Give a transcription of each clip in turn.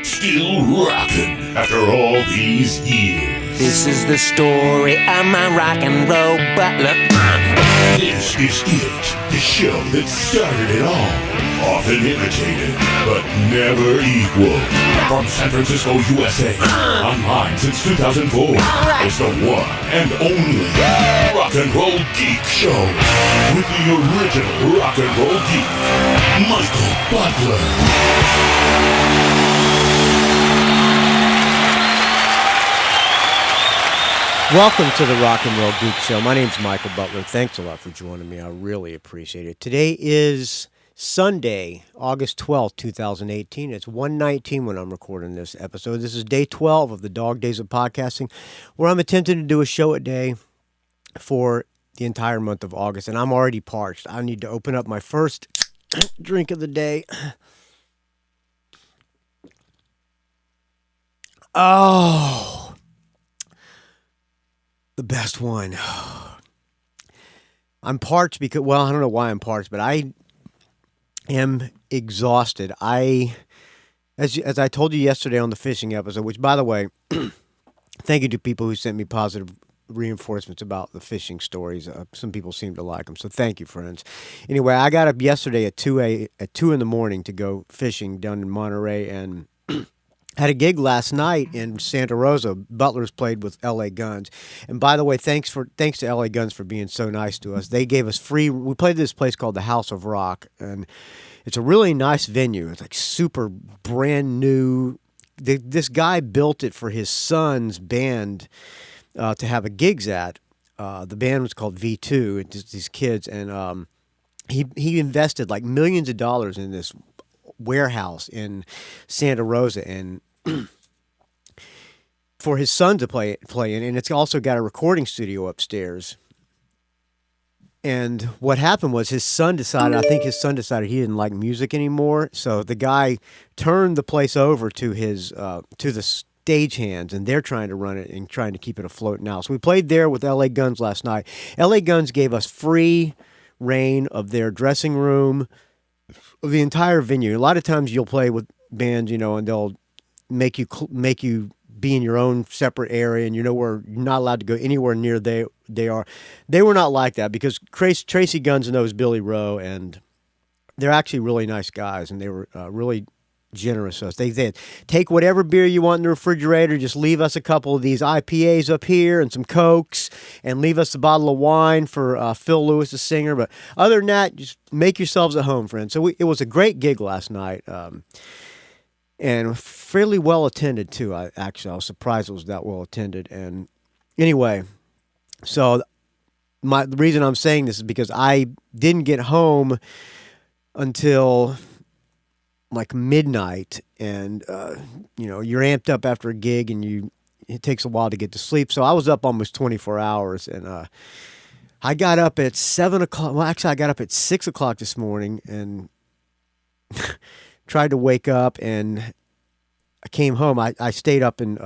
Still rocking after all these years. This is the story of my rock and roll butler. This is it, the show that started it all. Often imitated, but never equal. From San Francisco, USA, online since 2004. It's the one and only Rock and Roll Geek Show. With the original Rock and Roll Geek, Michael Butler. Welcome to the Rock and Roll Geek Show. My name's Michael Butler. Thanks a lot for joining me. I really appreciate it. Today is Sunday, August 12th, 2018. It's 1:19 when I'm recording this episode. This is day 12 of the Dog Days of Podcasting, where I'm attempting to do a show a day for the entire month of August, and I'm already parched. I need to open up my first drink of the day. Oh, the best one. I'm parched because, well, I don't know why I'm parched, but I am exhausted. As I told you yesterday on the fishing episode, which, by the way, thank you to people who sent me positive reinforcements about the fishing stories. Some people seem to like them, so thank you, friends. Anyway, I got up yesterday at 2 in the morning to go fishing down in Monterey, and had a gig last night in Santa Rosa. Butler's played with LA Guns. And by the way, thanks to LA Guns for being so nice to us. They gave us free. We played this place called the House of Rock, and it's a really nice venue. It's like super brand new. This guy built it for his son's band to have a gigs at. The band was called V2, and just these kids, and he invested like millions of dollars in this warehouse in Santa Rosa, and for his son to play in, and it's also got a recording studio upstairs. And what happened was his son decided he didn't like music anymore, so the guy turned the place over to his to the stagehands, and they're trying to run it and trying to keep it afloat now. So we played there with LA Guns last night. LA Guns gave us free reign of their dressing room, of the entire venue. A lot of times you'll play with bands, and they'll make you be in your own separate area, and you're not allowed to go anywhere near they are. They were not like that, because Tracy Guns knows Billy Rowe, and they're actually really nice guys, and they were really generous to us. They said, take whatever beer you want in the refrigerator, just leave us a couple of these IPAs up here and some Cokes, and leave us a bottle of wine for Phil Lewis, the singer. But other than that, just make yourselves at home, friends. So it was a great gig last night, and fairly well attended too. I was surprised it was that well attended. And anyway, so the reason I'm saying this is because I didn't get home until like midnight, and you're amped up after a gig, and it takes a while to get to sleep. So I was up almost 24 hours, and I got up at 7 o'clock. Well, actually, I got up at 6 o'clock this morning and tried to wake up, and I came home. I stayed up in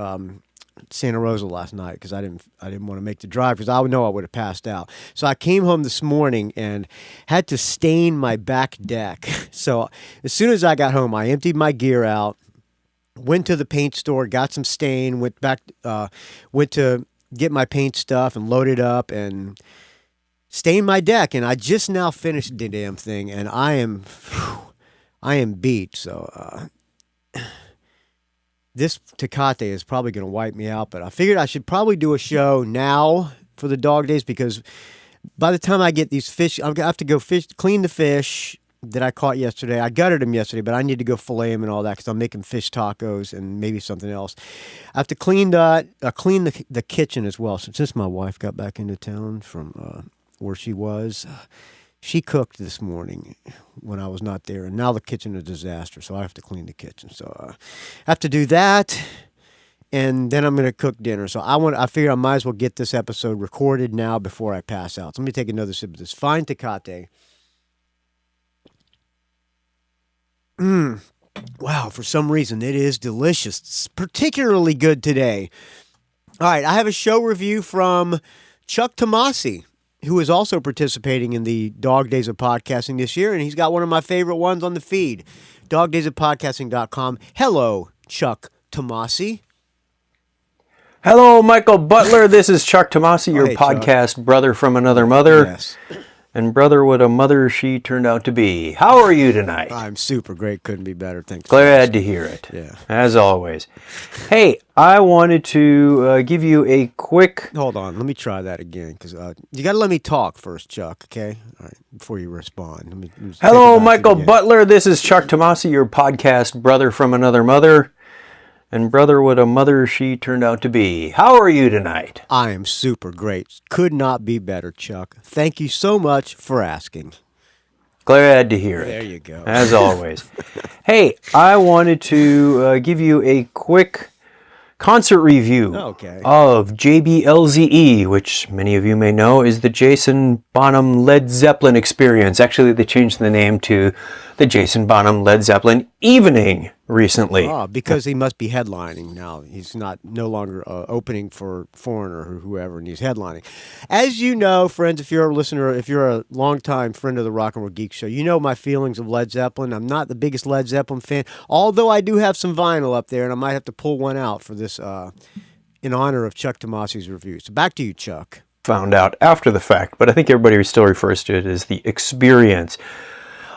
Santa Rosa last night because I didn't want to make the drive, because I know I would have passed out. So I came home this morning and had to stain my back deck. So as soon as I got home, I emptied my gear out, went to the paint store, got some stain, went to get my paint stuff and load it up and stain my deck. And I just now finished the damn thing, and I am beat. So this Tecate is probably going to wipe me out, but I figured I should probably do a show now for the dog days, because by the time I get these fish, I have to go clean the fish that I caught yesterday. I gutted them yesterday, but I need to go fillet them and all that, because I'm making fish tacos and maybe something else. I have to clean the kitchen as well. So since my wife got back into town from where she was, she cooked this morning when I was not there, and now the kitchen is a disaster, so I have to clean the kitchen. So I have to do that, and then I'm going to cook dinner. So I figure I might as well get this episode recorded now before I pass out. So let me take another sip of this fine Tecate. Wow, for some reason it is delicious. It's particularly good today. All right, I have a show review from Chuck Tomasi, who is also participating in the Dog Days of Podcasting this year, and he's got one of my favorite ones on the feed, dogdaysofpodcasting.com. Hello, Chuck Tomasi. Hello, Michael Butler. This is Chuck Tomasi, your hey, Chuck. podcast brother from another mother. Yes. And brother, what a mother she turned out to be. How are you tonight? I'm super great. Couldn't be better. Thanks. Glad to hear it. Yeah. As always. Hey, I wanted to give you a quick... Hold on. Let me try that again, because you got to let me talk first, Chuck, okay? All right, before you respond. Let me Hello, Michael Butler. This is Chuck Tomasi, your podcast brother from another mother. And brother, what a mother she turned out to be. How are you tonight? I am super great. Could not be better, Chuck. Thank you so much for asking. Glad to hear it. There you go. As always. Hey, I wanted to give you a quick concert review of JBLZE, which many of you may know is the Jason Bonham Led Zeppelin experience. Actually, they changed the name to the Jason Bonham Led Zeppelin Evening recently. Because he must be headlining now. He's no longer opening for Foreigner or whoever, and he's headlining. As you know, friends, if you're a listener, if you're a longtime friend of the Rock and Roll Geek Show, you know my feelings of Led Zeppelin. I'm not the biggest Led Zeppelin fan, although I do have some vinyl up there, and I might have to pull one out for this in honor of Chuck Tomasi's review. So back to you, Chuck. Found out after the fact, but I think everybody still refers to it as the experience.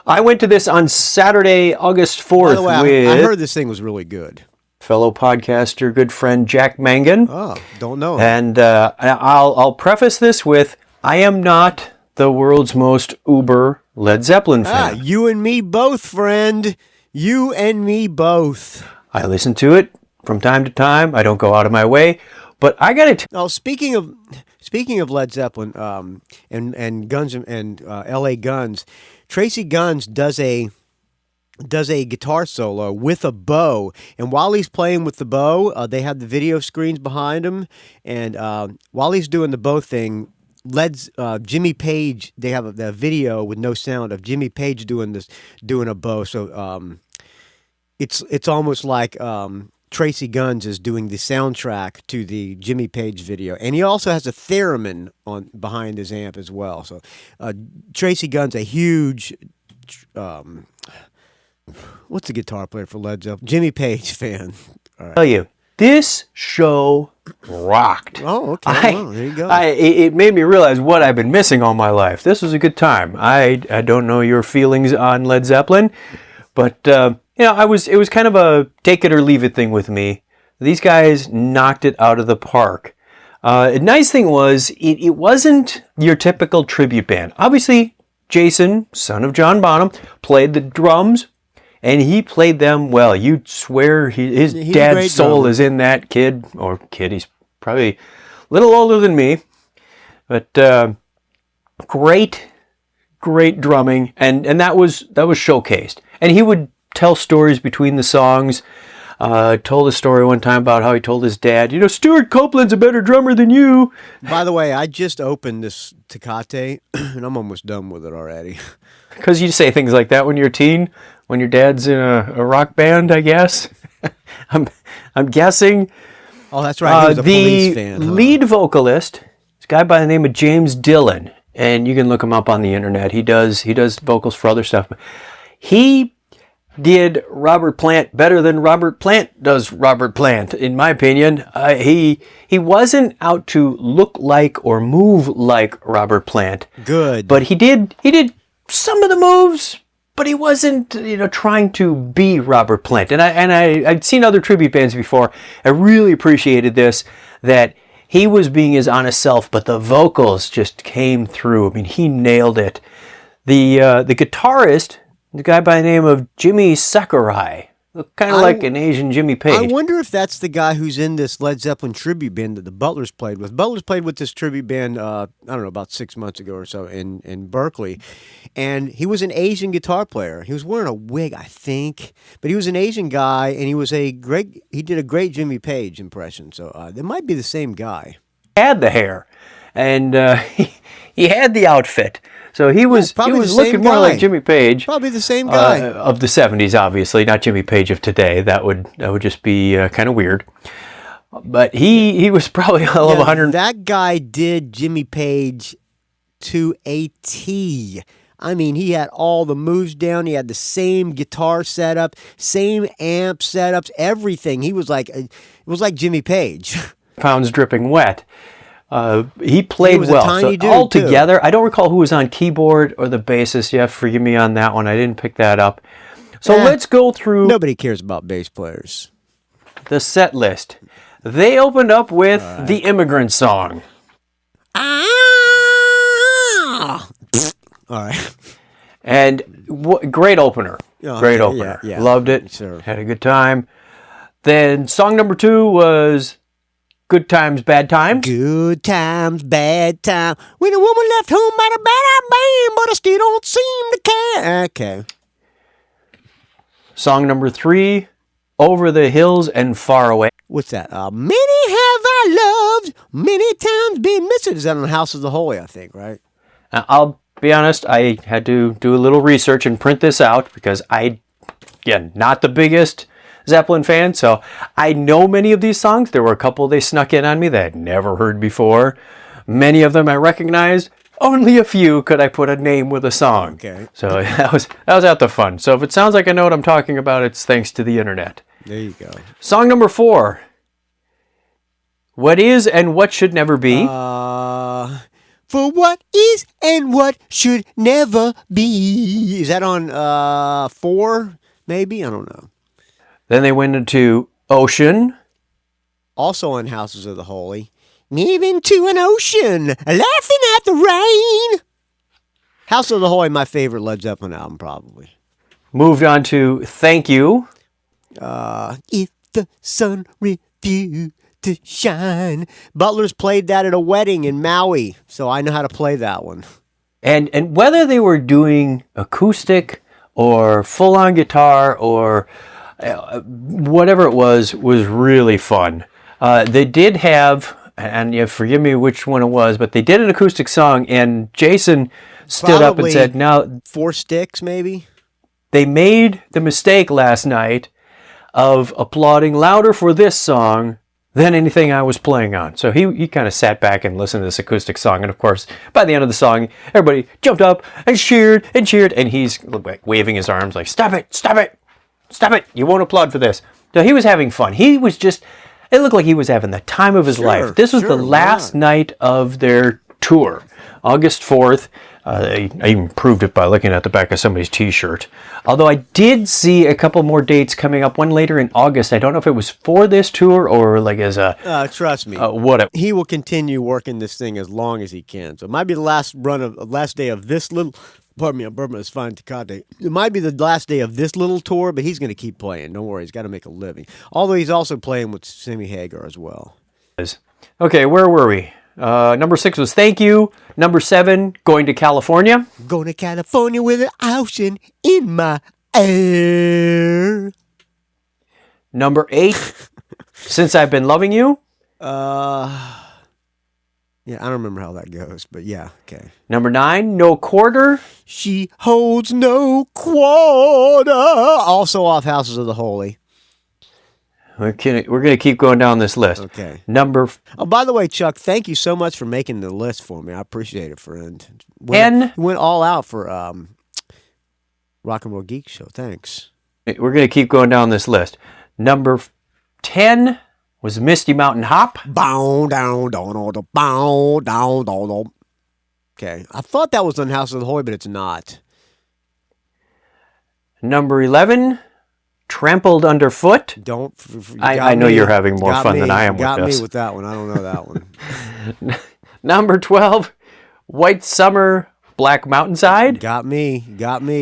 I went to this on Saturday, August 4th. By the way, I heard this thing was really good. Fellow podcaster, good friend Jack Mangan. Oh, don't know. And I'll preface this with, I am not the world's most uber Led Zeppelin fan. You and me both, friend. You and me both. I listen to it from time to time. I don't go out of my way. But I got to... Oh, speaking of Led Zeppelin and Guns and L.A. Guns, Tracy Guns does a guitar solo with a bow, and while he's playing with the bow, they have the video screens behind him, and while he's doing the bow thing, Jimmy Page, they have a video with no sound of Jimmy Page doing a bow, so it's almost like Tracy Guns is doing the soundtrack to the Jimmy Page video, and he also has a theremin behind his amp as well. So Tracy Guns, a huge what's the guitar player for Led Zeppelin? Jimmy Page fan. All right. Tell you, this show rocked. Oh, okay. Well, there you go. It made me realize what I've been missing all my life. This was a good time. I don't know your feelings on Led Zeppelin, but it was kind of a take it or leave it thing with me. These guys knocked it out of the park. A nice thing was, it wasn't your typical tribute band. Obviously, Jason, son of John Bonham, played the drums, and he played them well. You'd swear his dad's soul is in that kid. He's probably a little older than me. But great drumming, and that was showcased. And he would tell stories between the songs. Told a story one time about how he told his dad, Stuart Copeland's a better drummer than you. By the way, I just opened this Tecate, and I'm almost done with it already. Because you say things like that when you're a teen, when your dad's in a rock band, I guess. I'm guessing. Oh, that's right. He was a Police fan. The lead vocalist is a guy by the name of James Dillon, and you can look him up on the internet. He does vocals for other stuff. He did Robert Plant better than Robert Plant does Robert Plant, in my opinion. He wasn't out to look like or move like Robert Plant. Good. But he did some of the moves, but he wasn't, trying to be Robert Plant. And I'd seen other tribute bands before. I really appreciated this, that he was being his honest self, but the vocals just came through. I mean, he nailed it. The guitarist, the guy by the name of Jimmy Sakurai, looked kind of like an Asian Jimmy Page. I wonder if that's the guy who's in this Led Zeppelin tribute band that the Butlers played with. Butlers played with this tribute band, about 6 months ago or so in Berkeley. And he was an Asian guitar player. He was wearing a wig, I think. But he was an Asian guy, and he did a great Jimmy Page impression. So it might be the same guy. He had the hair, and he had the outfit. So he was looking more like Jimmy Page. Probably the same guy. Of the 70s, obviously, not Jimmy Page of today. That would just be kind of weird. But he was probably a hell of 100. That guy did Jimmy Page to a T. I mean, he had all the moves down. He had the same guitar setup, same amp setups, everything. It was like Jimmy Page. Pounds dripping wet. He played was a well. tiny So dude, all too. together, I don't recall who was on keyboard or the bassist. Yeah, forgive me on that one. I didn't pick that up. So let's go through Nobody cares about bass players. the set list. They opened up with the Immigrant Song. Ah! All right. And great opener. Yeah, Great yeah, opener. yeah. Loved it. Sure. Had a good time. Then song number 2 was Good Times, Bad Times. Good times, bad time. When a woman left home by the bad man, but I still don't seem to care. Okay. Song number 3, Over the Hills and Far Away. What's that? Many have I loved, many times been missing. Is that on House of the Holy, I think, right? I'll be honest, I had to do a little research and print this out because not the biggest Zeppelin fan, so I know many of these songs. There were a couple they snuck in on me that I'd never heard before. Many of them I recognized. Only a few could I put a name with a song. Okay. So that was out the fun. So if it sounds like I know what I'm talking about, it's thanks to the internet. There you go. Song number 4, What Is and What Should Never Be. For what is and what should never be. Is that on 4, maybe? I don't know. Then they went into Ocean. Also on Houses of the Holy. Moving to an ocean, laughing at the rain. House of the Holy, my favorite Led Zeppelin album, probably. Moved on to Thank You. If the sun refused to shine. Butler's played that at a wedding in Maui, so I know how to play that one. And whether they were doing acoustic or full-on guitar or whatever it was really fun. They did have, and you forgive me which one it was, but they did an acoustic song, and Jason stood up and said, now, 4 Sticks, maybe? they made the mistake last night of applauding louder for this song than anything I was playing on. So he kind of sat back and listened to this acoustic song. And of course, by the end of the song, everybody jumped up and cheered. And he's like waving his arms like, stop it, stop it, stop it. You won't applaud for this. So he was having fun. It looked like he was having the time of his life. This was the last night of their tour, August 4th. I even proved it by looking at the back of somebody's t-shirt. Although I did see a couple more dates coming up, one later in August. I don't know if it was for this tour or like as a... Trust me. He will continue working this thing as long as he can. So it might be the last day of this little... Pardon me, I'm burping. It's fine. It might be the last day of this little tour, but he's going to keep playing. Don't worry. He's got to make a living. Although he's also playing with Sammy Hagar as well. Okay, where were we? Number 6 was Thank You. Number 7, Going to California. Going to California with an ocean in my air. Number 8, Since I've Been Loving You. Yeah, I don't remember how that goes, but yeah, okay. Number 9, No Quarter. She holds no quarter. Also off Houses of the Holy. We're going to keep going down this list. Okay. Oh, by the way, Chuck, thank you so much for making the list for me. I appreciate it, friend. You went all out for Rock and Roll Geek Show. Thanks. We're going to keep going down this list. Number 10 was Misty Mountain Hop. Bow, down, down, bow, down, down. Okay. I thought that was on House of the Holy, but it's not. Number 11, Trampled Underfoot. I know you're having more fun than I am with this. Got me with that one. I don't know that one. Number 12, White Summer, Black Mountainside. Got me.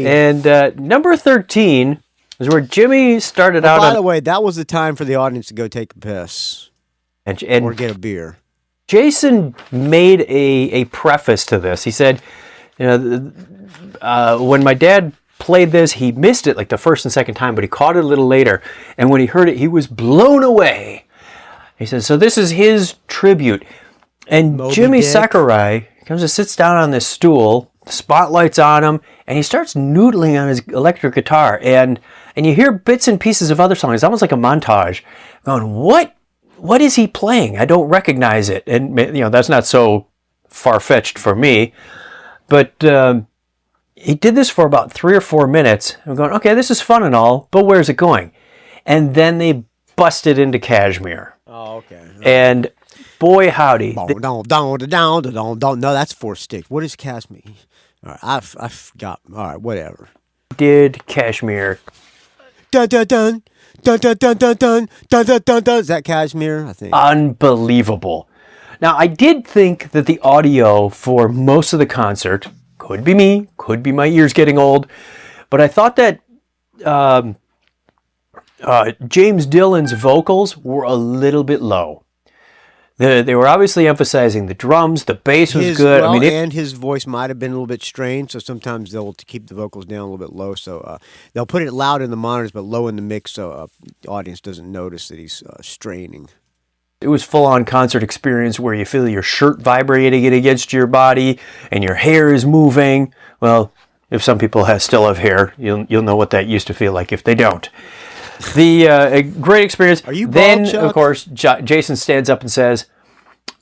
And number 13 is where Jimmy started out. By the way, that was the time for the audience to go take a piss or get a beer. Jason made a preface to this. He said, when my dad played this, he missed it like the first and second time, but he caught it a little later. And when he heard it, he was blown away. He said, so this is his tribute. And Jimmy Sakurai comes and sits down on this stool, spotlight's on him, and he starts noodling on his electric guitar. And you hear bits and pieces of other songs, almost like a montage, going, what is he playing? I don't recognize it. And that's not so far-fetched for me. But he did this for about 3 or 4 minutes. I'm going, okay, this is fun and all, but where's it going? And then they busted into Kashmir. Oh, okay. And boy, howdy. No, that's 4 sticks. What is Kashmir? All right, I forgot. All right, whatever. Did Kashmir. Dun dun dun dun dun dun dun dun dun dun dun dun. Is that Kashmir? I think. Unbelievable. Now, I did think that the audio for most of the concert, could be me, could be my ears getting old, but I thought that James Dillon's vocals were a little bit low. They were obviously emphasizing the drums, the bass was good. Well, and his voice might have been a little bit strained, so sometimes they'll keep the vocals down a little bit low. So they'll put it loud in the monitors, but low in the mix, so the audience doesn't notice that he's straining. It was full-on concert experience where you feel your shirt vibrating against your body and your hair is moving. Well, if some people still have hair, you'll know what that used to feel like if they don't. A great experience. Are you bald, then, Chuck? of course, Jason stands up and says,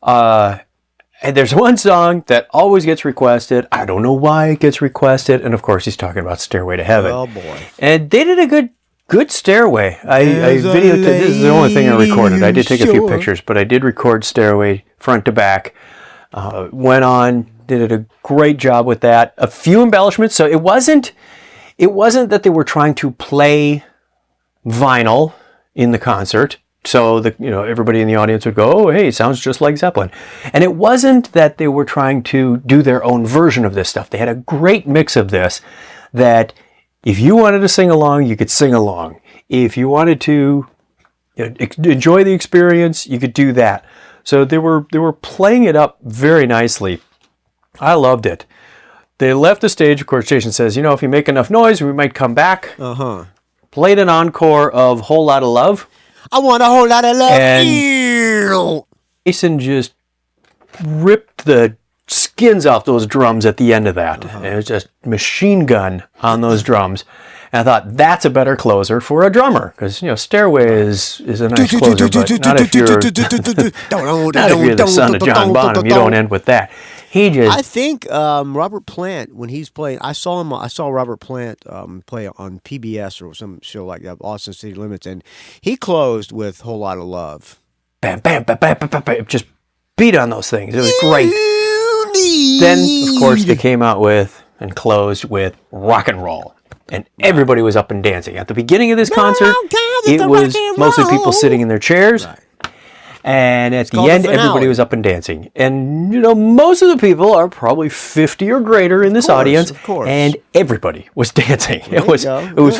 and there's one song that always gets requested. I don't know why it gets requested. And, of course, he's talking about Stairway to Heaven. Oh, boy. And they did a good Stairway. I videotaped. This is the only thing I recorded. I did take a few pictures, but I did record Stairway front to back. Went on, did a great job with that. A few embellishments. So it wasn't that they were trying to play vinyl in the concert. So everybody in the audience would go, oh, hey, it sounds just like Zeppelin. And it wasn't that they were trying to do their own version of this stuff. They had a great mix of this that if you wanted to sing along, you could sing along. If you wanted to enjoy the experience, you could do that. So they were playing it up very nicely. I loved it. They left the stage. Of course, Jason says, if you make enough noise, we might come back. Played an encore of Whole Lotta Love. I want a whole lot of love. And Jason just ripped the skins off those drums at the end of that. And it was just machine gun on those drums. And I thought, that's a better closer for a drummer. Because, Stairway is a nice closer, but not if you're the son of John Bonham. You don't end with that. I think Robert Plant, when he's playing, I saw Robert Plant play on PBS or some show like that, Austin City Limits, and he closed with Whole Lotta Love. Bam, bam, bam, bam, bam, bam, bam. Just beat on those things. It was great. Then, of course, they came out with and closed with Rock and Roll. And everybody was up and dancing. At the beginning of this concert, it was mostly people sitting in their chairs. Right. And at the end, everybody was up and dancing. And, most of the people are probably 50 or greater in this audience. Of course. And everybody was dancing. It was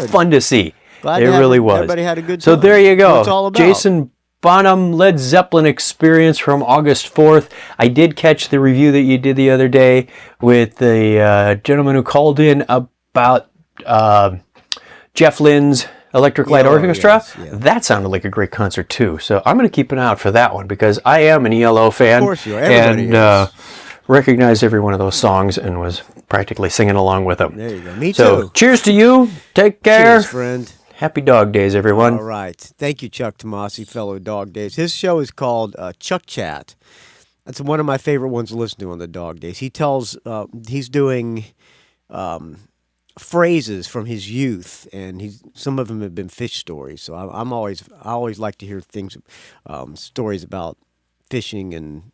fun to see. It really was. Everybody had a good time. So there you go. That's what it's all about. Jason Bonham Led Zeppelin experience from August 4th. I did catch the review that you did the other day with the gentleman who called in about Jeff Lynne's Electric Light Orchestra. Yes, yeah. That sounded like a great concert too. So I'm going to keep an eye out for that one because I am an ELO fan. Of course you are. Everybody and recognized every one of those songs and was practically singing along with them. There you go. Me so, too. Cheers to you. Take care. Cheers, friend. Happy Dog Days, everyone. All right. Thank you, Chuck Tomasi, fellow Dog Days. His show is called Chuck Chat. That's one of my favorite ones to listen to on the Dog Days. He tells, he's doing phrases from his youth, and some of them have been fish stories. So I always like to hear things, stories about fishing and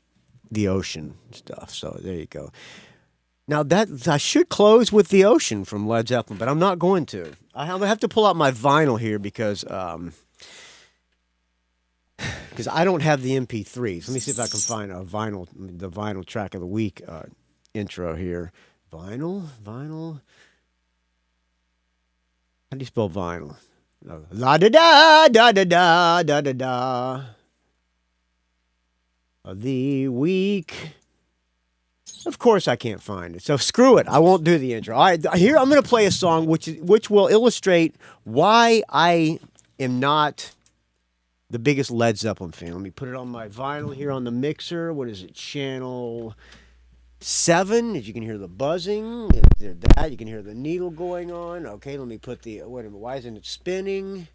the ocean stuff. So there you go. Now I should close with The Ocean from Led Zeppelin, but I'm not going to. I have to pull out my vinyl here because I don't have the MP3s. Let me see if I can find the vinyl track of the week intro here. Vinyl. How do you spell vinyl? La da da da da da da da da. The week. Of course I can't find it. So screw it. I won't do the intro. All right, here I'm going to play a song which will illustrate why I am not the biggest Led Zeppelin fan. Let me put it on my vinyl here on the mixer. What is it? Channel 7. As you can hear the buzzing. That you can hear the needle going on. Okay, let me put wait a minute. Why isn't it spinning?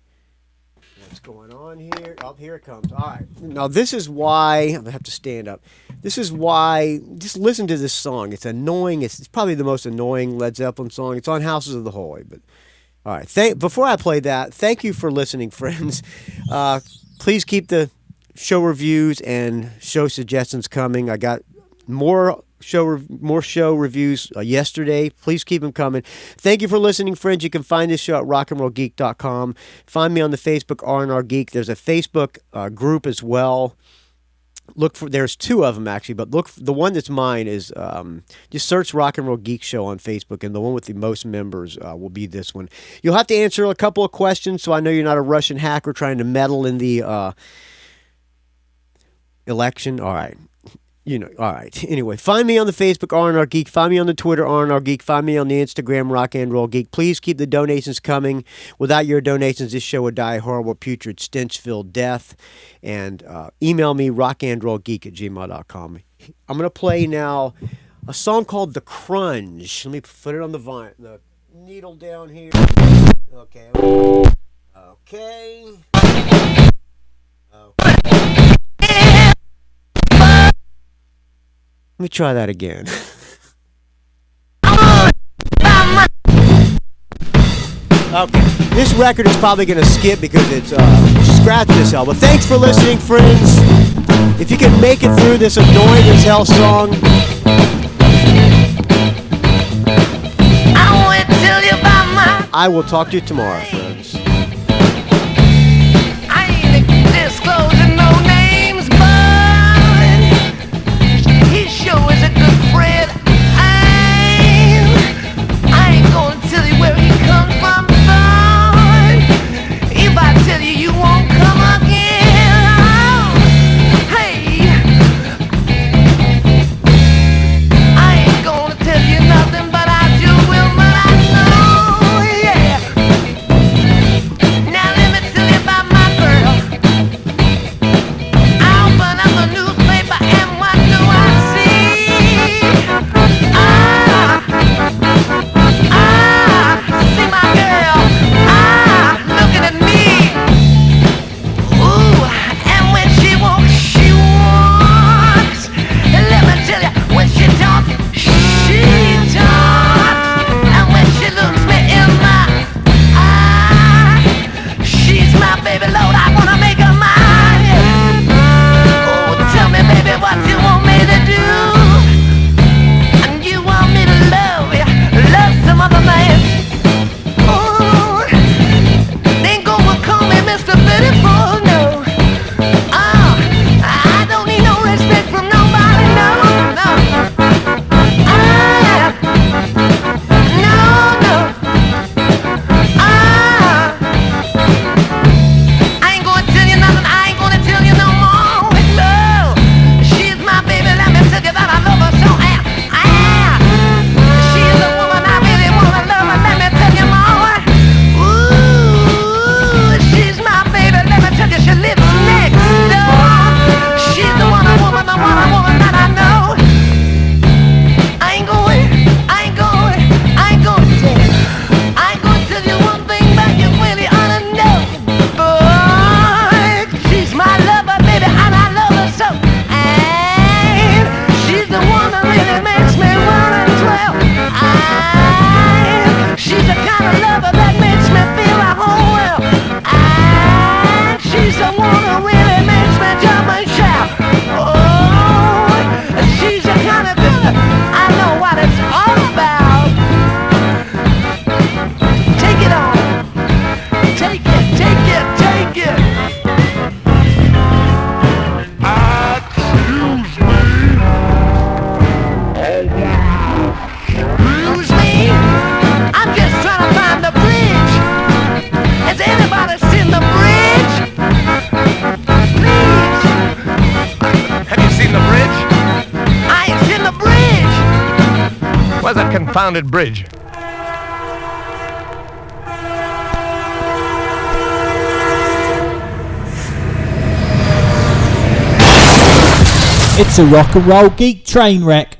What's going on here? Oh, here it comes. All right. Now, this is why I have to stand up. This is why, just listen to this song. It's annoying. It's probably the most annoying Led Zeppelin song. It's on Houses of the Holy. But all right. Before I play that, thank you for listening, friends. Please keep the show reviews and show suggestions coming. I got more show reviews yesterday. Please keep them coming. Thank you for listening, friends. You can find this show at rockandrollgeek.com. Find me on the Facebook R&R Geek. There's a Facebook group as well. There's two of them actually, but the one that's mine is just search Rock and Roll Geek Show on Facebook, and the one with the most members will be this one. You'll have to answer a couple of questions, so I know you're not a Russian hacker trying to meddle in the election. All right. All right. Anyway, find me on the Facebook, R&R Geek. Find me on the Twitter, R&R Geek. Find me on the Instagram, Rock and Roll Geek. Please keep the donations coming. Without your donations, this show would die a horrible, putrid, stench-filled death. And email me, rockandrollgeek@gmail.com. I'm going to play now a song called The Crunge. Let me put it on the needle down here. Okay. Okay. Let me try that again. Okay, this record is probably going to skip because it's scratched as hell. But thanks for listening, friends. If you can make it through this annoying as hell song, I want to tell you about I will talk to you tomorrow, friends. I ain't disclosing no names, but he sure is a good friend. I ain't gonna tell you where he comes from, but if I tell you, you won't come again. Oh, hey, I ain't gonna tell you nothing, but I do will, but I know, yeah. Now let me tell you about my girl. I open up a newspaper and what do I see? See my girl, looking at me. Ooh, and when she walks, she walks. And let me tell you, when she talks, she talks. And when she looks me in my eye, she's my baby, Lord, I wanna make her mine. Oh, tell me, baby, what you want me to do. And you want me to love you, love some other man. Oh, ain't gonna call me Mr. Beautiful, no. Oh, I don't need no respect from nobody, no, no. I ain't gonna tell you nothing, I ain't gonna tell you no more. No, she's my baby, let me tell you that I love her so. She's the woman I really wanna love, and let me tell you more. Ooh, she's my baby, let me tell you, she lives next door. She's the one woman that I know. I ain't gonna tell you one thing, but you really ought to know. Boy, she's my lover, baby, and I love her so. And she's the one that really makes me wanna dwell. She's the kind of lover that makes me feel a whole world. And she's the one that really makes me jump and shout. Oh, she's the kind of girl I know what it's all about. Take it on. Take it, take it, take it. Excuse me? I'm just trying to find the bridge. Has anybody seen the bridge? Please. Have you seen the bridge? I ain't seen the bridge. Where's that confounded bridge? It's a rock and roll geek train wreck.